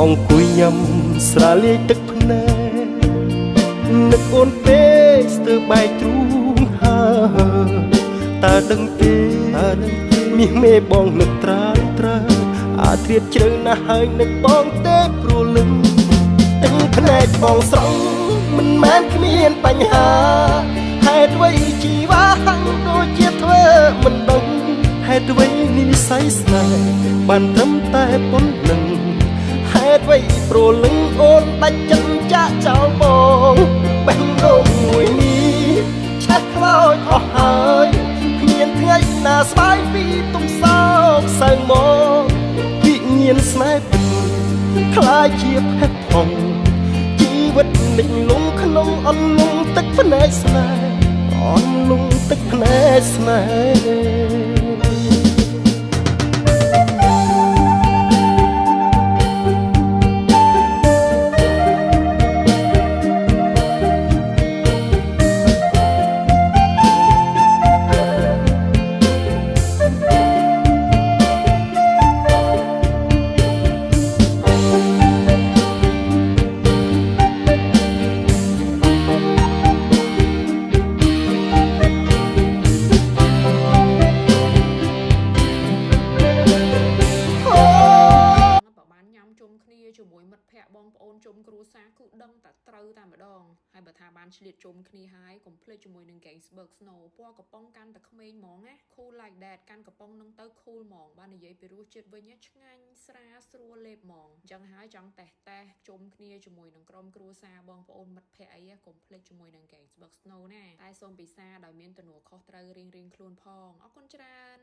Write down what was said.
អង្គុយញ៉ាំស្រាលាយទឹកភ្នែកនឹកអូនពេកស្ទើរបែកទ្រូងហើតើដឹងទេមាសមេបងនឹកត្រានត្រើអាត្រៀតជ្រៅណាស់ហើយនឹកបងទេព្រលឹងទឹកភ្នែកបងស្រង់មិនមែនគ្មានបញ្ហាហេតុអ្វីជីវ៉ាហាំងដូចជាធ្វើមិនដឹងហេតុអ្វីនិស័យស្នេហ៍បានត្រឹមតែប៉ុណ្្នឹងហេតុអ្វីព្រលឹងអូនដាច់ចិត្តចាក់ចោលបងបេះដូងមួយនេះឆាត់ខ្លោចអស់ហើយគ្មានថ្ងៃណាស្បាយពីទុកសោកសៅមកវិញ្ញាណស្នេហ៍ពិតខ្លាចជាផេះផុងជីវិតនេះលងក្នុងអន្លង់ទឹកភ្នែកស្នេហ៍អន្លង់ទឹកភ្នែកស្នេហ៍ជាមួយមិត្តភ័ក្តិបងប្អូនជុំគ្រួសារគឺដឹងតែត្រូវតែម្ដងហើយបើថាបានឆ្លៀតជុំគ្នាហើយកុំភ្លេចជាមួយនឹង Gainsbourg Snow ពណ៌កំប៉ុងកាន់តែក្មេងហ្មងណា Cool like that កាន់កំប៉ុងនឹងទៅ cool ហ្មងបាននិយាយពីរសជាតិវិញឆ្ងាញ់ស្រាលស្រួលលេបហ្មងអញ្ចឹងហើយចង់តេះជុំគ្នាជាមួយនឹងក្រុមគ្រួសារបងប្អូនមិត្តភ័ក្តិអីកុំភ្លេចជាមួយនឹង Gainsbourg Snow ណាតែសូមពិសាដោយមានទំនួលខុសត្រូវរៀងៗខ្លួនផងអរគុណច្រើន